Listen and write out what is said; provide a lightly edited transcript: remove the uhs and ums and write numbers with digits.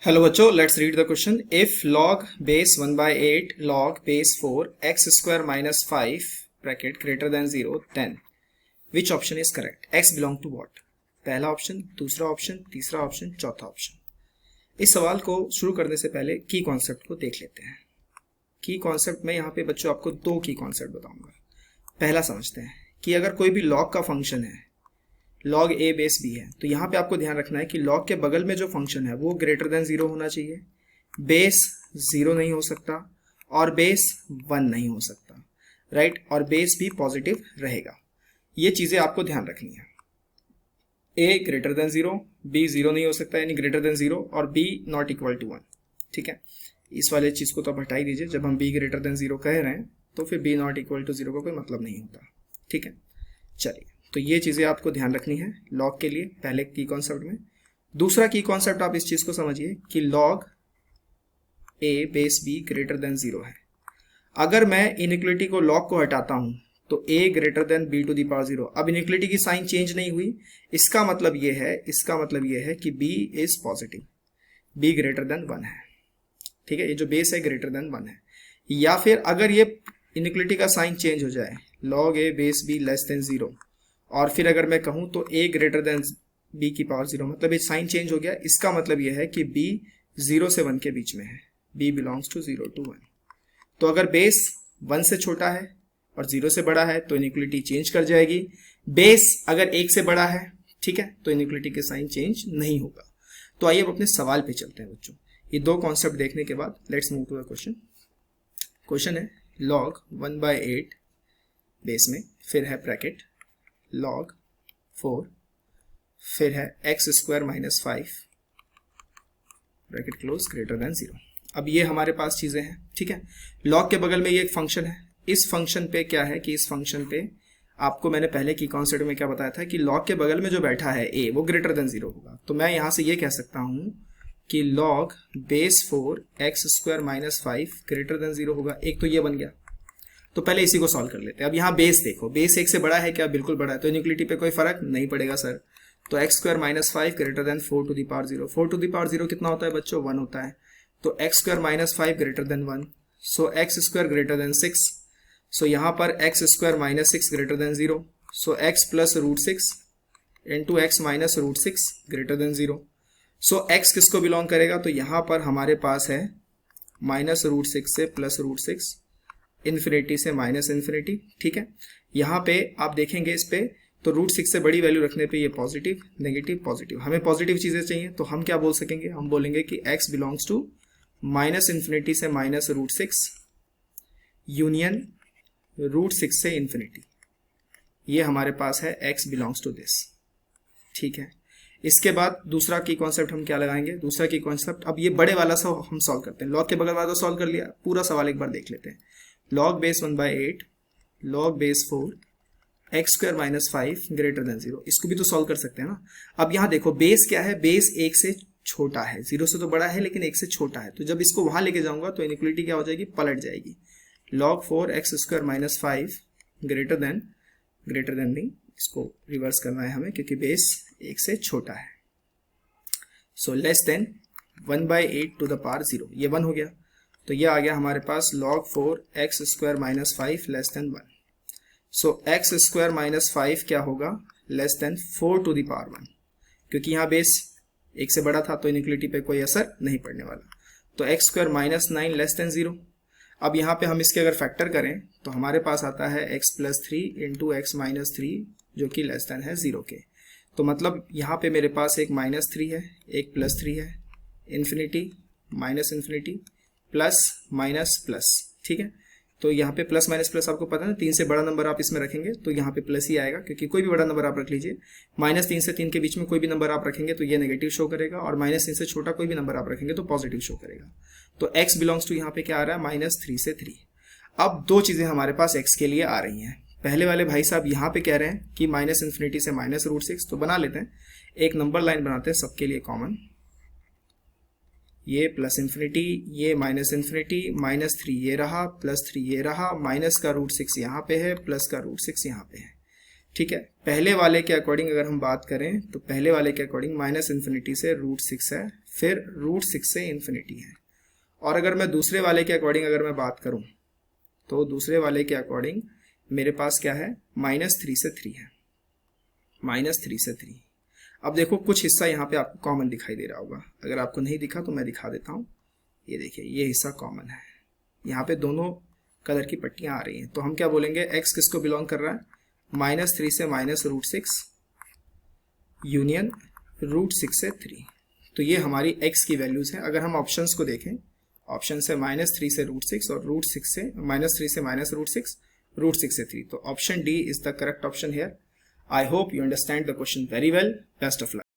Hello बच्चों, let's read the question. If log base 1/8 log base 4 x square minus 5 bracket greater than 0, then which option is correct? x belong to what? पहला option, दूसरा option, तीसरा option, चौथा option. इस सवाल को शुरू करने से पहले की कॉन्सेप्ट को देख लेते हैं। की कॉन्सेप्ट में यहाँ पे बच्चों आपको दो की कॉन्सेप्ट बताऊंगा। पहला समझते हैं कि अगर कोई भी log का फंक्शन है, log a बेस b है, तो यहाँ पे आपको ध्यान रखना है कि log के बगल में जो फंक्शन है वो ग्रेटर देन 0 होना चाहिए, बेस 0 नहीं हो सकता और बेस 1 नहीं हो सकता, राइट। और बेस भी पॉजिटिव रहेगा। ये चीजें आपको ध्यान रखनी है। a ग्रेटर देन 0, b 0 नहीं हो सकता यानी ग्रेटर देन 0 और b नॉट इक्वल टू 1। ठीक है, इस वाले चीज को तो आप हटा ही दीजिए। जब हम b ग्रेटर देन 0 कह रहे हैं तो फिर b नॉट इक्वल टू 0 का कोई मतलब नहीं होता। ठीक है, चलिए, तो ये चीजें आपको ध्यान रखनी है लॉग के लिए, पहले की कॉन्सेप्ट में। दूसरा की कॉन्सेप्ट आप इस चीज को समझिए कि log a base b greater than 0 है। अगर मैं इनइक्वलिटी को लॉग को हटाता हूं तो a greater than b to the power 0। अब इनइक्वलिटी की साइन चेंज नहीं हुई, इसका मतलब ये है कि b is positive, b greater than 1 है। ठीक है, ये जो बेस है ग्रेटर देन 1 है। या फिर अगर ये इनइक्वलिटी का साइन चेंज हो जाए, log a base b less than 0, और फिर अगर मैं कहूं तो a ग्रेटर देन b की पावर 0, मतलब ये साइन चेंज हो गया। इसका मतलब यह है कि b 0 से 1 के बीच में है, b बिलोंग्स टू 0 to 1। तो अगर बेस 1 से छोटा है और 0 से बड़ा है तो इनइक्वलिटी चेंज कर जाएगी। बेस अगर 1 से बड़ा है, ठीक है, तो इनइक्वलिटी के साइन चेंज नहीं होगा। तो आइए अब अपने सवाल पे चलते हैं बच्चों। ये दो कॉन्सेप्ट देखने के बाद let's move to the question. Question है लॉग 1/8 बेस में, फिर है ब्रैकेट log 4, फिर है x square minus 5 bracket close greater than 0। अब ये हमारे पास चीजें हैं। ठीक है, log के बगल में ये एक फंक्शन है। इस फंक्शन पे क्या है कि इस फंक्शन पे आपको मैंने पहले की कॉन्सेप्ट में क्या बताया था कि log के बगल में जो बैठा है a वो ग्रेटर देन 0 होगा। तो मैं यहां से ये कह सकता हूं कि log base 4 x square minus 5 greater than 0 होगा। एक तो ये बन गया। तो पहले इसी को सॉल्व कर लेते हैं। अब यहाँ बेस देखो, बेस 1 से बड़ा है क्या? बिल्कुल बड़ा है, तो इनइक्वलिटी पे कोई फर्क नहीं पड़ेगा सर। तो x square minus 5 greater than 4 to the power 0। 4 to the power 0 कितना होता है बच्चों? 1 होता है। तो x square minus 5 greater than 1, so x square greater than 6। So यहाँ पर x square minus 6 greater than 0, so x plus root 6 into x minus root 6 greater than 0। So x किसको बिलोंग करेगा? तो यहाँ पर हमारे पास है माइनस रूट 6 से प्लस रूट 6, इन्फिनिटी से माइनस इन्फिनिटी। ठीक है, यहाँ पे आप देखेंगे इस पे तो रूट 6 से बड़ी वैल्यू रखने पे ये पॉजिटिव, नेगेटिव, पॉजिटिव। हमें पॉजिटिव चीजें चाहिए तो हम क्या बोल सकेंगे? हम बोलेंगे कि x belongs to minus infinity से माइनस रूट 6 यूनियन रूट 6 से इन्फिनिटी। ये हमारे पास है x बिलोंग्स टू दिस। ठीक है, इसके बाद दूसरा की कॉन्सेप्ट हम क्या लगाएंगे? दूसरा की कॉन्सेप्ट, अब ये बड़े वाला सा हम सॉल्व करते हैं। लॉग के बगल वाला सॉल्व कर लिया, पूरा सवाल एक बार देख लेते हैं। log base 1/8 log base 4 x square minus 5 greater than 0। इसको भी तो सॉल्व कर सकते हैं ना। अब यहाँ देखो बेस क्या है? बेस 1 से छोटा है, 0 से तो बड़ा है लेकिन 1 से छोटा है। तो जब इसको वहां लेके जाऊंगा तो इनइक्वलिटी क्या हो जाएगी? पलट जाएगी। log 4 x square minus 5 greater then नहीं, इसको रिवर्स करना है हमें क्योंकि बेस 1 से छोटा है। So less than 1/8 to the power 0, ये 1 हो गया। तो ये आ गया हमारे पास log 4 x square minus 5 less than 1। So x square minus 5 क्या होगा? Less than 4 to the power 1, क्योंकि यहाँ बेस 1 से बड़ा था तो इनइक्वलिटी पे कोई असर नहीं पड़ने वाला। तो x square minus 9 less than 0। अब यहाँ पे हम इसके अगर फैक्टर करें तो हमारे पास आता है x plus 3 into x minus 3 जो कि लेस देन है 0 के। तो मतलब यहाँ पे मेरे पास एक माइनस 3 है, एक प्लस 3 है, infinity minus infinity plus minus plus. ठीक है, तो यहाँ पे प्लस माइनस प्लस आपको पता है ना, 3 से बड़ा नंबर आप इसमें रखेंगे तो यहाँ पे प्लस ही आएगा, क्योंकि कोई भी बड़ा नंबर आप रख लीजिए। माइनस 3 से 3 के बीच में कोई भी नंबर आप रखेंगे तो ये नेगेटिव शो करेगा, और माइनस 3 से छोटा कोई भी नंबर आप रखेंगे तो पॉजिटिव शो करेगा। तो x बिलोंग्स टू यहाँ पे क्या आ रहा है? माइनस 3 से 3। अब दो चीजें हमारे पास x के लिए आ रही हैं। पहले वाले भाई साहब यहाँ पे कह रहे हैं कि माइनस इन्फिनिटी से माइनस रूट 6, तो बना लेते हैं, एक नंबर लाइन बनाते हैं सबके लिए कॉमन। ये प्लस इन्फिनिटी, ये माइनस इन्फिनिटी, माइनस 3 ये रहा, प्लस 3 ये रहा, माइनस का रूट 6 यहाँ पे है, प्लस का रूट 6 यहाँ पे है। ठीक है, पहले वाले के अकॉर्डिंग अगर हम बात करें तो पहले वाले के अकॉर्डिंग माइनस इन्फिनिटी से रूट 6 है, फिर √6 से इन्फिनिटी है। और अगर मैं दूसरे वाले के अकॉर्डिंग अगर मैं बात करूं तो दूसरे वाले के अकॉर्डिंग मेरे पास क्या है, -3 से 3 है, -3 से 3। अब देखो कुछ हिस्सा यहाँ पे आपको कॉमन दिखाई दे रहा होगा, अगर आपको नहीं दिखा तो मैं दिखा देता हूँ। ये देखिए ये हिस्सा कॉमन है, यहाँ पे दोनों कलर की पट्टियाँ आ रही हैं। तो हम क्या बोलेंगे, x किसको बिलोंग कर रहा है, -3 से -√6 यूनियन √6 से 3। तो ये हमारी x की वैल्यूज हैं। अगर हम ऑप्शंस को देखें, ऑप्शन से -3 से √6 और √6 से -3 से -√6, √6 से 3। तो option D is the correct option here. I hope you understand the question very well. Best of luck.